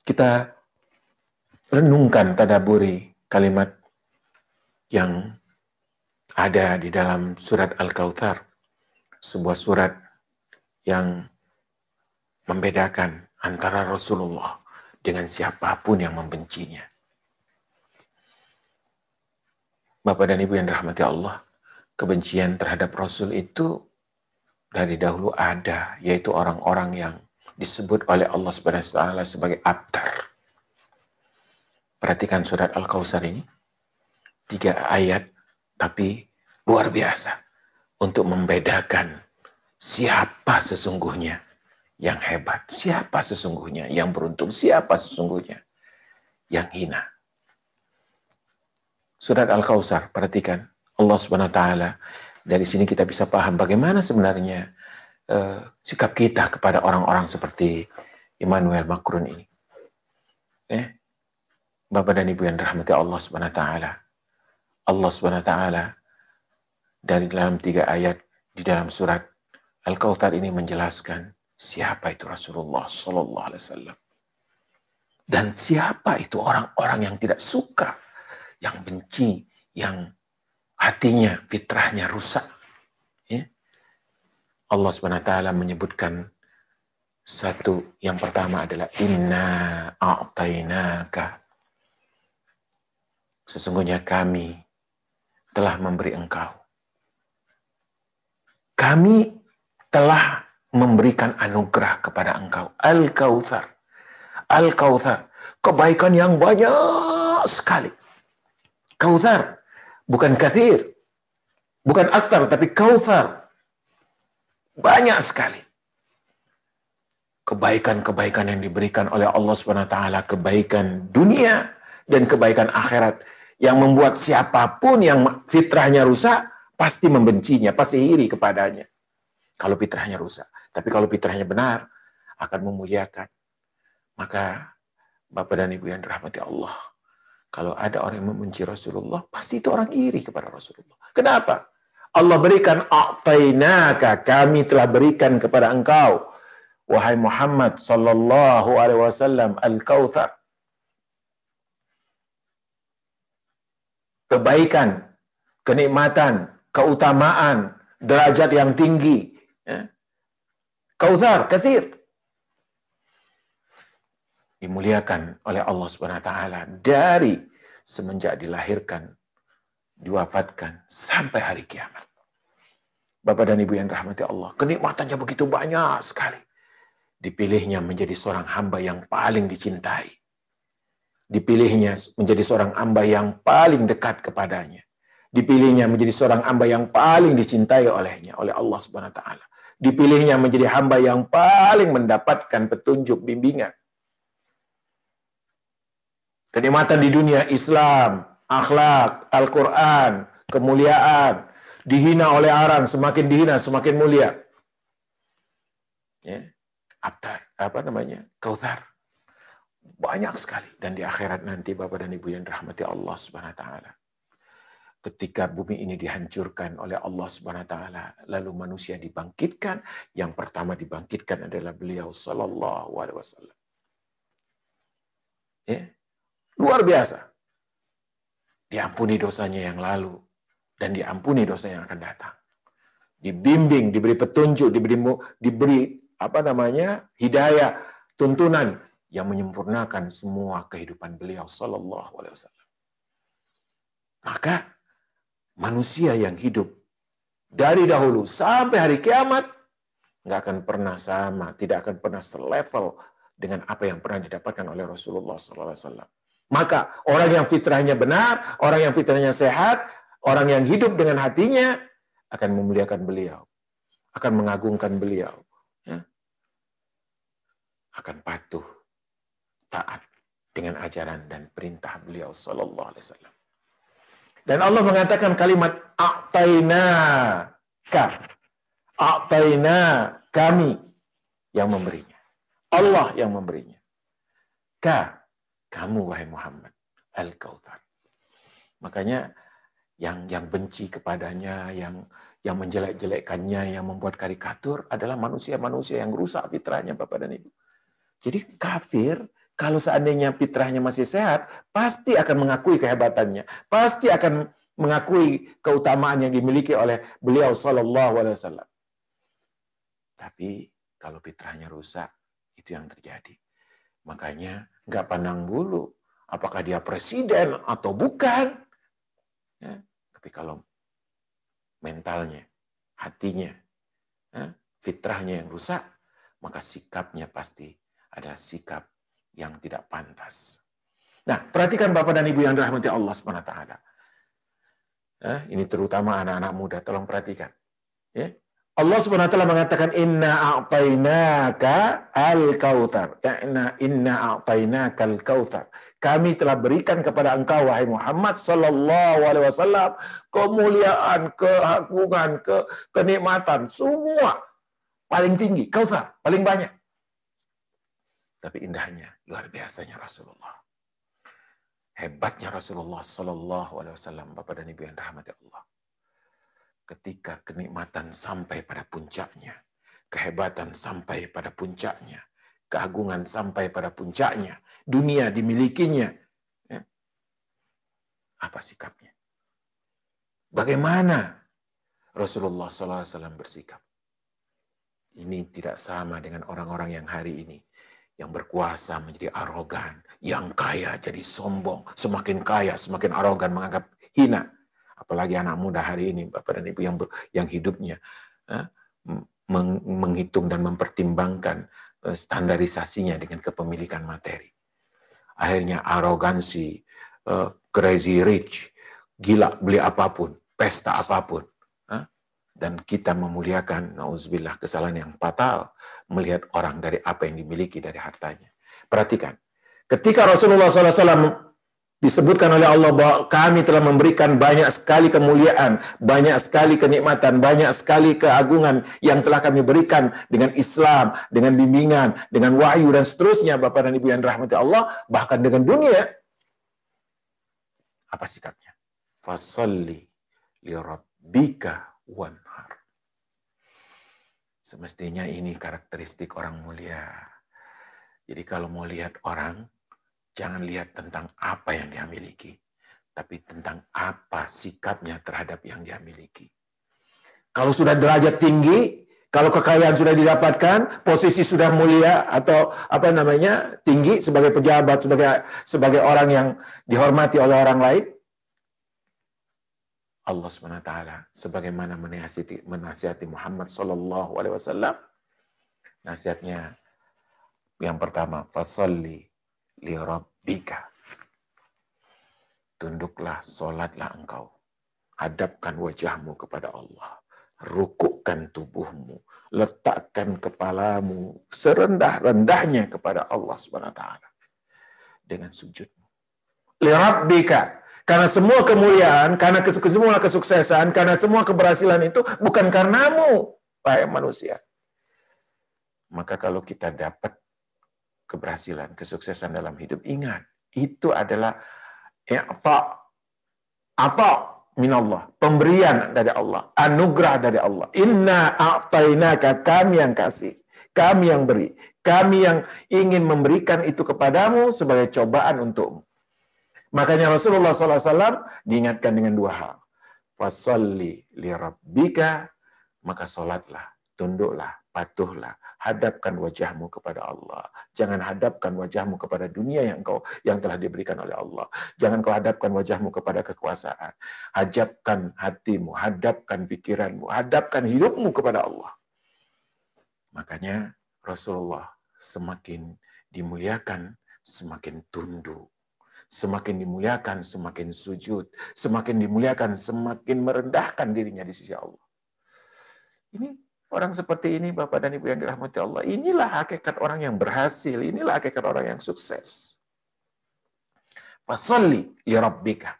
kita renungkan, tadaburi kalimat yang ada di dalam surat Al-Kautsar, sebuah surat yang membedakan antara Rasulullah dengan siapapun yang membencinya. Bapak dan Ibu yang dirahmati Allah, kebencian terhadap Rasul itu dari dahulu ada, yaitu orang-orang yang disebut oleh Allah Subhanahu wa taala sebagai abtar. Perhatikan surat Al-Kautsar ini, 3 ayat, tapi luar biasa untuk membedakan siapa sesungguhnya yang hebat, siapa sesungguhnya yang beruntung, siapa sesungguhnya yang hina. Surat Al-Kautsar, perhatikan Allah Subhanahu wa taala. Dari sini kita bisa paham bagaimana sebenarnya sikap kita kepada orang-orang seperti Emmanuel Macron ini. Bapak dan Ibu yang dirahmati Allah Subhanahu wa taala. Allah Subhanahu wa taala dari dalam 3 ayat di dalam surat Al-Kautsar ini menjelaskan siapa itu Rasulullah sallallahu alaihi wasallam. Dan siapa itu orang-orang yang tidak suka, yang benci, yang hatinya, fitrahnya rusak. Ya. Allah Subhanahu wa taala menyebutkan satu, yang pertama adalah inna a'tainaka. Sesungguhnya kami telah memberi engkau. Kami telah memberikan anugerah kepada engkau. Al-Kautsar. Al-Kautsar. Kebaikan yang banyak sekali. Kautsar. Bukan katsir. Bukan aktsar, tapi Kautsar. Banyak sekali. Kebaikan-kebaikan yang diberikan oleh Allah SWT. Kebaikan dunia dan kebaikan akhirat. Yang membuat siapapun yang fitrahnya rusak, pasti membencinya, pasti iri kepadanya. Kalau fitrahnya rusak. Tapi kalau fitrahnya benar, akan memuliakan. Maka, Bapak dan Ibu yang dirahmati Allah, kalau ada orang yang membenci Rasulullah, pasti itu orang iri kepada Rasulullah. Kenapa? Allah berikan, a'tainaka, kami telah berikan kepada engkau, wahai Muhammad sallallahu alaihi wasallam, Al-Kautsar. Kebaikan, kenikmatan, keutamaan, derajat yang tinggi. Kautsar, katsir. Dimuliakan oleh Allah Subhanahu wa taala dari semenjak dilahirkan, diwafatkan sampai hari kiamat. Bapak dan Ibu yang dirahmati Allah, kenikmatannya begitu banyak sekali. Dipilihnya menjadi seorang hamba yang paling dicintai. Dipilihnya menjadi seorang hamba yang paling dekat kepadanya. Dipilihnya menjadi seorang hamba yang paling dicintai olehnya, oleh Allah Subhanahu wa taala. Dipilihnya menjadi hamba yang paling mendapatkan petunjuk bimbingan. Kenikmatan di dunia, Islam, akhlak, Al-Quran, kemuliaan, dihina oleh orang, semakin dihina, semakin mulia. Ya. Kautsar. Banyak sekali. Dan di akhirat nanti, Bapak dan Ibu yang dirahmati Allah Subhanahu wa taala. Ketika bumi ini dihancurkan oleh Allah Subhanahu wa taala, lalu manusia dibangkitkan, yang pertama dibangkitkan adalah beliau sallallahu alaihi wasallam. Ya. Luar biasa. Diampuni dosanya yang lalu dan diampuni dosa yang akan datang. Dibimbing, diberi petunjuk, diberi hidayah, tuntunan yang menyempurnakan semua kehidupan beliau sallallahu alaihi wasallam. Maka manusia yang hidup dari dahulu sampai hari kiamat nggak akan pernah sama, tidak akan pernah selevel dengan apa yang pernah didapatkan oleh Rasulullah sallallahu alaihi wasallam. Maka orang yang fitrahnya benar, orang yang fitrahnya sehat, orang yang hidup dengan hatinya akan memuliakan beliau, akan mengagungkan beliau, ya. Akan patuh, taat dengan ajaran dan perintah beliau sallallahu alaihi wasallam. Dan Allah mengatakan kalimat a'tainaka. A'taina, kami yang memberinya. Allah yang memberinya. Kamu wahai Muhammad, Al-Kautsar. Makanya yang benci kepadanya, yang menjelek-jelekkannya, yang membuat karikatur adalah manusia-manusia yang rusak fitrahnya, Bapak dan Ibu. Jadi kafir Kalau seandainya fitrahnya masih sehat, pasti akan mengakui kehebatannya, pasti akan mengakui keutamaan yang dimiliki oleh beliau Sallallahu Alaihi Wasallam. Tapi kalau fitrahnya rusak, itu yang terjadi. Makanya nggak pandang bulu apakah dia presiden atau bukan. Ya, tapi kalau mentalnya, hatinya, fitrahnya yang rusak, maka sikapnya pasti adalah sikap yang tidak pantas. Nah, perhatikan Bapak dan Ibu yang dirahmati Allah SWT. Ini terutama anak-anak muda, tolong perhatikan. Ya. Allah SWT mengatakan, Inna a'tainaka al-kautsar. Inna a'tainaka al-kautsar. Kami telah berikan kepada engkau, wahai Muhammad Sallallahu Alaihi Wasallam, kemuliaan, keagungan, kenikmatan, semua paling tinggi, kautsar, paling banyak. Tapi indahnya, luar biasanya Rasulullah. Hebatnya Rasulullah Sallallahu Alaihi Wasallam, Bapak dan Ibu yang dirahmati Allah. Ketika kenikmatan sampai pada puncaknya, kehebatan sampai pada puncaknya, keagungan sampai pada puncaknya, dunia dimilikinya, ya, apa sikapnya? Bagaimana Rasulullah SAW bersikap? Ini tidak sama dengan orang-orang yang hari ini, yang berkuasa menjadi arogan, yang kaya jadi sombong, semakin kaya, semakin arogan, menganggap hina. Apalagi anak muda hari ini, Bapak dan Ibu yang hidupnya menghitung dan mempertimbangkan standarisasinya dengan kepemilikan materi. Akhirnya arogansi, crazy rich, gila beli apapun, pesta apapun. Dan kita memuliakan, nauzubillah, kesalahan yang fatal, melihat orang dari apa yang dimiliki dari hartanya. Perhatikan, ketika Rasulullah SAW disebutkan oleh Allah bahwa kami telah memberikan banyak sekali kemuliaan, banyak sekali kenikmatan, banyak sekali keagungan yang telah kami berikan dengan Islam, dengan bimbingan, dengan wahyu dan seterusnya, Bapak dan Ibu yang dirahmati Allah, bahkan dengan dunia. Apa sikapnya? Fasalli li rabbika wanhar. Semestinya ini karakteristik orang mulia. Jadi kalau mau lihat orang, jangan lihat tentang apa yang dia miliki, tapi tentang apa sikapnya terhadap yang dia miliki. Kalau sudah derajat tinggi, kalau kekayaan sudah didapatkan, posisi sudah mulia atau tinggi sebagai pejabat, sebagai orang yang dihormati oleh orang lain, Allah SWT sebagaimana menasihati Muhammad Sallallahu Alaihi Wasallam, nasihatnya yang pertama, fasalli li rabbika. Tunduklah, solatlah engkau. Hadapkan wajahmu kepada Allah. Rukukkan tubuhmu. Letakkan kepalamu serendah-rendahnya kepada Allah SWT. Dengan sujudmu. Li rabbika. Karena semua kemuliaan, karena semua kesuksesan, karena semua keberhasilan itu bukan karenamu, wahai manusia. Maka kalau kita dapat keberhasilan, kesuksesan dalam hidup, ingat, itu adalah apa minallah, pemberian dari Allah, anugerah dari Allah. Inna a'tainaka, kami yang kasih, kami yang beri, kami yang ingin memberikan itu kepadamu sebagai cobaan untukmu. Makanya Rasulullah SAW diingatkan dengan dua hal. Fasalli li rabbika, maka solatlah, tunduklah, patuhlah, hadapkan wajahmu kepada Allah. Jangan hadapkan wajahmu kepada dunia yang telah diberikan oleh Allah. Jangan kau hadapkan wajahmu kepada kekuasaan. Hadapkan hatimu, hadapkan pikiranmu, hadapkan hidupmu kepada Allah. Makanya Rasulullah semakin dimuliakan, semakin tunduk. Semakin dimuliakan, semakin sujud. Semakin dimuliakan, semakin merendahkan dirinya di sisi Allah. Ini orang seperti ini, Bapak dan Ibu yang dirahmati Allah, inilah hakikat orang yang berhasil, inilah hakikat orang yang sukses. Fasalli li rabbika.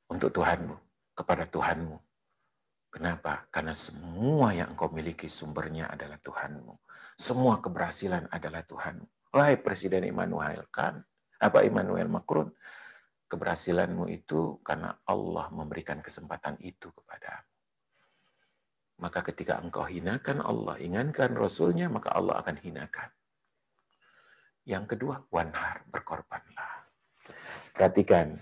Untuk Tuhanmu, kepada Tuhanmu. Kenapa? Karena semua yang engkau miliki sumbernya adalah Tuhanmu. Semua keberhasilan adalah Tuhanmu. Wahai Presiden Immanuel Macron, keberhasilanmu itu karena Allah memberikan kesempatan itu kepadamu. Maka ketika engkau hinakan Allah, ingatkan Rasulnya, maka Allah akan hinakan. Yang kedua, wanhar, berkorbanlah. Perhatikan.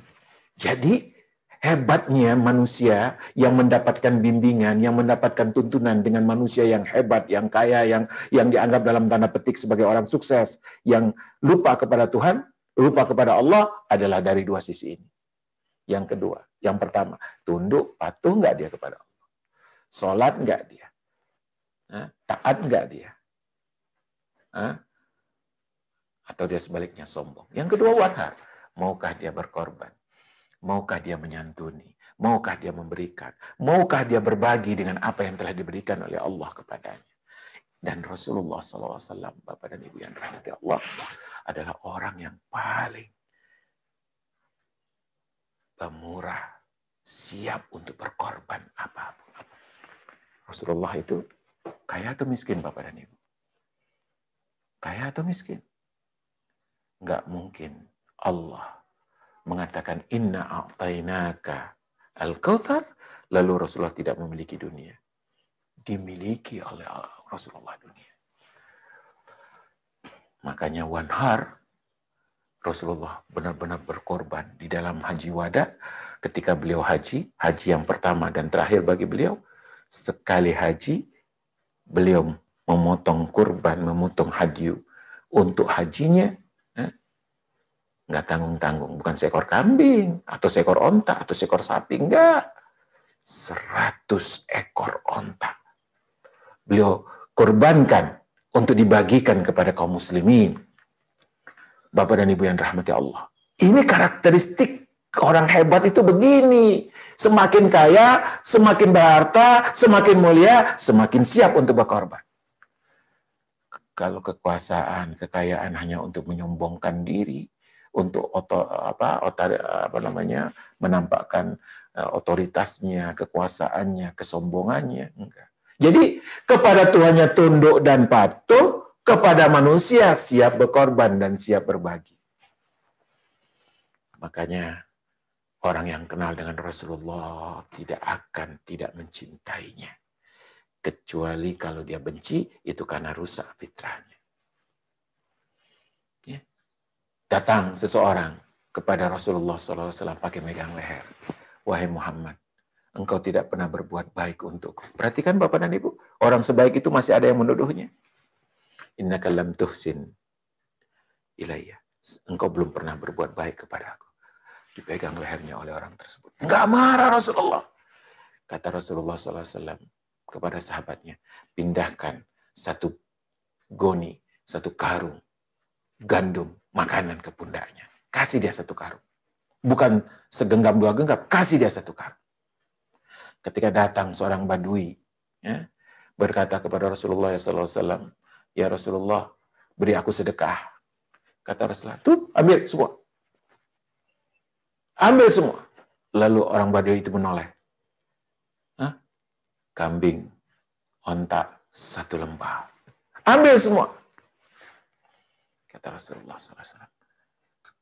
Jadi hebatnya manusia yang mendapatkan bimbingan, yang mendapatkan tuntunan dengan manusia yang hebat, yang kaya, yang dianggap dalam tanda petik sebagai orang sukses, yang lupa kepada Tuhan, lupa kepada Allah, adalah dari dua sisi ini. Yang kedua, yang pertama, tunduk, patuh nggak dia kepada Allah? Sholat nggak dia? Taat nggak dia? Atau dia sebaliknya sombong? Yang kedua, wanhar. Maukah dia berkorban? Maukah dia menyantuni? Maukah dia memberikan? Maukah dia berbagi dengan apa yang telah diberikan oleh Allah kepadanya? Dan Rasulullah SAW, Bapak dan Ibu yang dirahmati Allah, adalah orang yang paling pemurah, siap untuk berkorban apapun. Rasulullah itu kaya atau miskin, Bapak dan Ibu? Kaya atau miskin? Enggak mungkin Allah mengatakan inna a'tainaka al-kautsar, lalu Rasulullah tidak memiliki dunia. Dimiliki oleh Rasulullah dunia. Makanya wanhar, Rasulullah benar-benar berkorban di dalam haji wada. Ketika beliau haji yang pertama dan terakhir bagi beliau, sekali haji beliau memotong kurban, memotong hadyu untuk hajinya. Nggak tanggung-tanggung, bukan seekor kambing, atau seekor onta, atau seekor sapi, enggak. 100 ekor onta. Beliau korbankan untuk dibagikan kepada kaum muslimin. Bapak dan Ibu yang dirahmati Allah. Ini karakteristik orang hebat itu begini. Semakin kaya, semakin berharta, semakin mulia, semakin siap untuk berkorban. Kalau kekuasaan, kekayaan hanya untuk menyombongkan diri, untuk menampakkan otoritasnya, kekuasaannya, kesombongannya, enggak. Jadi kepada Tuhannya tunduk dan patuh, kepada manusia siap berkorban dan siap berbagi. Makanya orang yang kenal dengan Rasulullah tidak mencintainya. Kecuali kalau dia benci, itu karena rusak fitrahnya. Datang seseorang kepada Rasulullah SAW pakai megang leher. Wahai Muhammad, engkau tidak pernah berbuat baik untukku. Perhatikan Bapak dan Ibu, orang sebaik itu masih ada yang menuduhnya. Innaka lam tuhsin ilayya. Engkau belum pernah berbuat baik kepada aku. Dipegang lehernya oleh orang tersebut. Enggak marah Rasulullah. Kata Rasulullah SAW kepada sahabatnya, pindahkan satu goni, satu karung gandum, makanan ke pundaknya. Kasih dia satu karung. Bukan segenggam dua genggam, kasih dia satu karung. Ketika datang seorang badui, berkata kepada Rasulullah SAW, ya Rasulullah, beri aku sedekah. Kata Rasulullah, tuh ambil semua. Ambil semua. Lalu orang badui itu menoleh. Kambing, onta, satu lembah. Ambil semua. Kata Rasulullah SAW.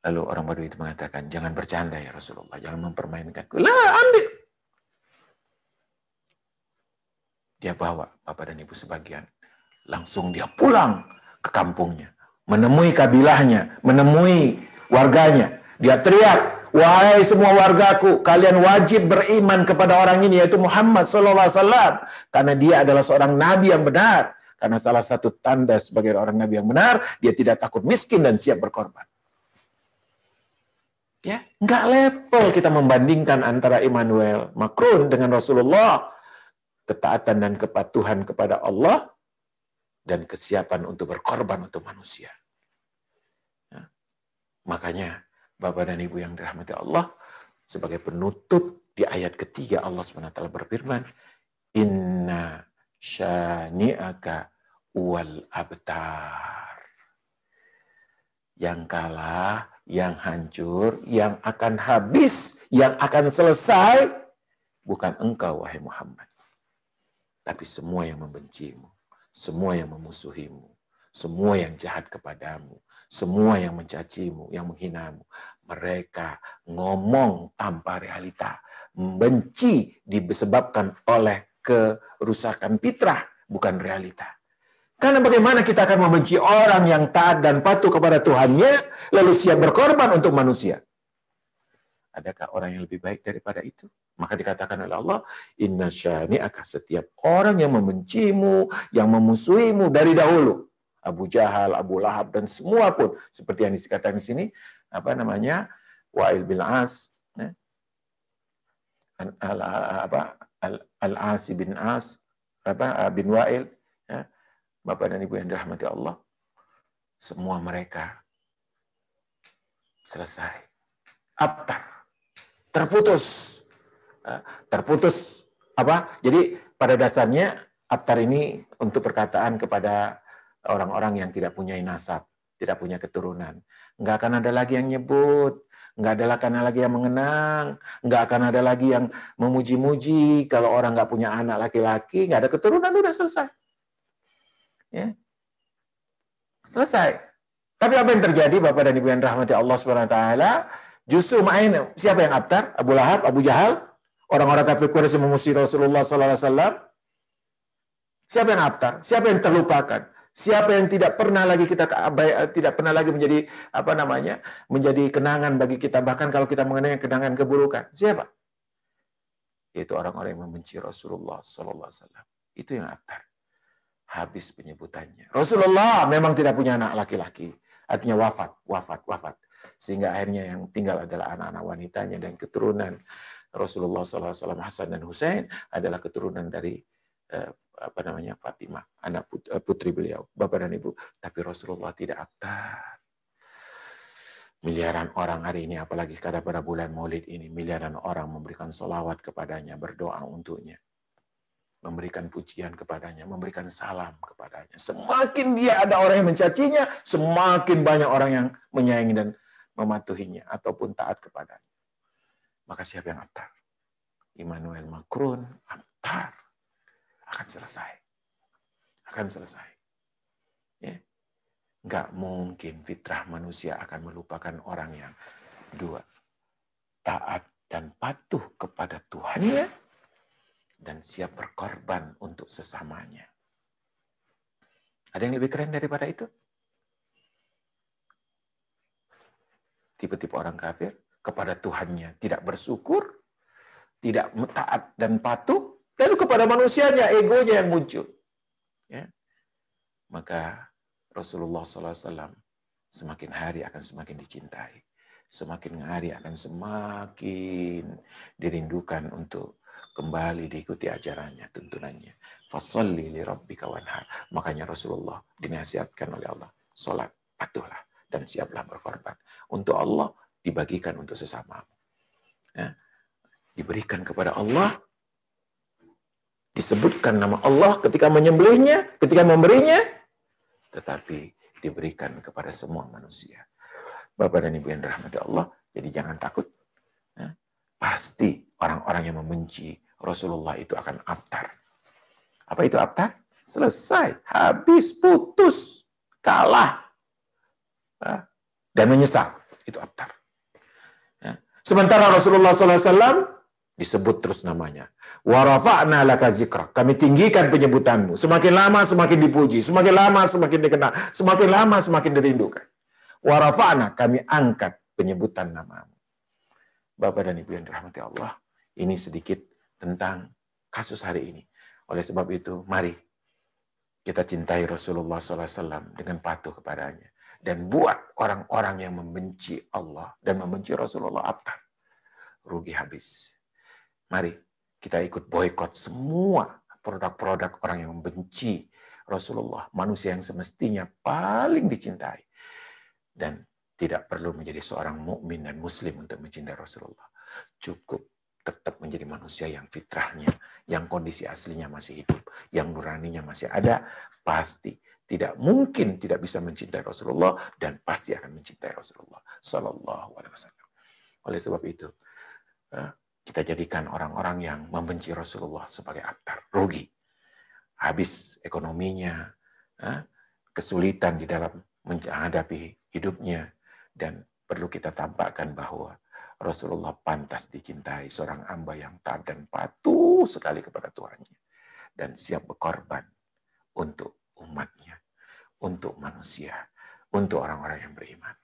Lalu orang badui itu mengatakan, jangan bercanda ya Rasulullah, jangan mempermainkanku. Lah, ambil. Dia bawa Bapak dan Ibu sebagian. Langsung dia pulang ke kampungnya. Menemui kabilahnya, menemui warganya. Dia teriak, wahai semua wargaku, kalian wajib beriman kepada orang ini, yaitu Muhammad SAW. Karena dia adalah seorang nabi yang benar. Karena salah satu tanda sebagai orang nabi yang benar, dia tidak takut miskin dan siap berkorban. Ya, nggak level kita membandingkan antara Emmanuel Macron dengan Rasulullah. Ketaatan dan kepatuhan kepada Allah dan kesiapan untuk berkorban untuk manusia. Ya. Makanya Bapak dan Ibu yang dirahmati Allah, sebagai penutup di ayat ketiga Allah SWT berfirman, Inna syani'aka wal abtar. Yang kalah, yang hancur, yang akan habis, yang akan selesai, bukan engkau wahai Muhammad. Tapi semua yang membencimu, semua yang memusuhimu, semua yang jahat kepadamu, semua yang mencacimu, yang menghinamu. Mereka ngomong tanpa realita. Membenci disebabkan oleh kerusakan fitrah, bukan realita. Karena bagaimana kita akan membenci orang yang taat dan patuh kepada Tuhannya, lalu siap berkorban untuk manusia? Adakah orang yang lebih baik daripada itu? Maka dikatakan oleh Allah, inna syani'aka, setiap orang yang membencimu, yang memusuhimu dari dahulu, Abu Jahal, Abu Lahab, dan semua pun, seperti yang dikatakan di sini, Wa'il bin As, Al-Asi bin As, bin Wa'il, ya, Bapak dan Ibu yang dirahmati Allah, semua mereka selesai. Abtar. Terputus. Jadi pada dasarnya abtar ini untuk perkataan kepada orang-orang yang tidak punya nasab, tidak punya keturunan. Nggak akan ada lagi yang nyebut, nggak ada lagi yang mengenang, nggak akan ada lagi yang memuji-muji. Kalau orang nggak punya anak laki-laki, nggak ada keturunan, udah selesai. Ya. Selesai. Tapi apa yang terjadi, Bapak dan Ibu yang rahmati Allah SWT, justru siapa yang abtar? Abu Lahab, Abu Jahal, orang-orang kafir Quraisy yang memusuhi Rasulullah SAW. Siapa yang abtar? Siapa yang terlupakan? Siapa yang tidak pernah lagi menjadi menjadi kenangan bagi kita, bahkan kalau kita mengenai kenangan keburukan? Siapa? Yaitu orang-orang yang membenci Rasulullah SAW. Itu yang abtar. Habis penyebutannya. Rasulullah memang tidak punya anak laki-laki, artinya wafat. Sehingga akhirnya yang tinggal adalah anak-anak wanitanya, dan keturunan Rasulullah SAW Hasan dan Husain adalah keturunan dari Fatimah, anak putri beliau, Bapak dan Ibu. Tapi Rasulullah tidak abtar. Miliaran orang hari ini, apalagi pada bulan Maulid ini, miliaran orang memberikan sholawat kepadanya, berdoa untuknya, memberikan pujian kepadanya, memberikan salam kepadanya. Semakin dia ada orang yang mencacinya, semakin banyak orang yang menyayangi dan mematuhinya ataupun taat kepadanya. Maka siapa yang abtar? Emmanuel Macron abtar. Akan selesai. Ya. Nggak mungkin fitrah manusia akan melupakan orang yang dua, taat dan patuh kepada Tuhannya, dan siap berkorban untuk sesamanya. Ada yang lebih keren daripada itu? Tipe-tipe orang kafir kepada Tuhannya tidak bersyukur, tidak taat dan patuh, lalu kepada manusianya egonya yang muncul. Ya. Maka Rasulullah SAW semakin hari akan semakin dicintai, semakin hari akan semakin dirindukan untuk kembali diikuti ajarannya, tuntunannya. Fasholli li rabbika wanhar. Makanya Rasulullah dinasihatkan oleh Allah, salat, patuhlah dan siaplah berkorban. Untuk Allah dibagikan untuk sesama. Ya. Diberikan kepada Allah, disebutkan nama Allah ketika menyembelihnya, ketika memberinya, tetapi diberikan kepada semua manusia. Bapak dan Ibu yang dirahmati Allah, jadi jangan takut. Ya. Pasti orang-orang yang membenci Rasulullah itu akan abtar. Apa itu abtar? Selesai, habis, putus, kalah, dan menyesal. Itu abtar. Ya. Sementara Rasulullah SAW disebut terus namanya. Wa rafa'na laka dzikrak. Kami tinggikan penyebutanmu. Semakin lama semakin dipuji, semakin lama semakin dikenal, semakin lama semakin dirindukan. Wa rafa'na, kami angkat penyebutan namamu. Bapak dan Ibu yang dirahmati Allah, ini sedikit tentang kasus hari ini. Oleh sebab itu, mari kita cintai Rasulullah SAW dengan patuh kepadanya. Dan buat orang-orang yang membenci Allah dan membenci Rasulullah abtar. Rugi habis. Mari kita ikut boikot semua produk-produk orang yang membenci Rasulullah, manusia yang semestinya paling dicintai. Dan tidak perlu menjadi seorang mukmin dan muslim untuk mencintai Rasulullah. Cukup tetap menjadi manusia yang fitrahnya, yang kondisi aslinya masih hidup, yang nuraninya masih ada, pasti tidak mungkin tidak bisa mencintai Rasulullah, dan pasti akan mencintai Rasulullah Sallallahu Alaihi Wasallam. Oleh sebab itu, kita jadikan orang-orang yang membenci Rasulullah sebagai abtar, rugi, habis ekonominya, kesulitan di dalam menghadapi hidupnya, dan perlu kita tampakkan bahwa Rasulullah pantas dicintai, seorang hamba yang taat dan patuh sekali kepada Tuhannya, dan siap berkorban untuk umatnya. untuk manusia, untuk orang-orang yang beriman.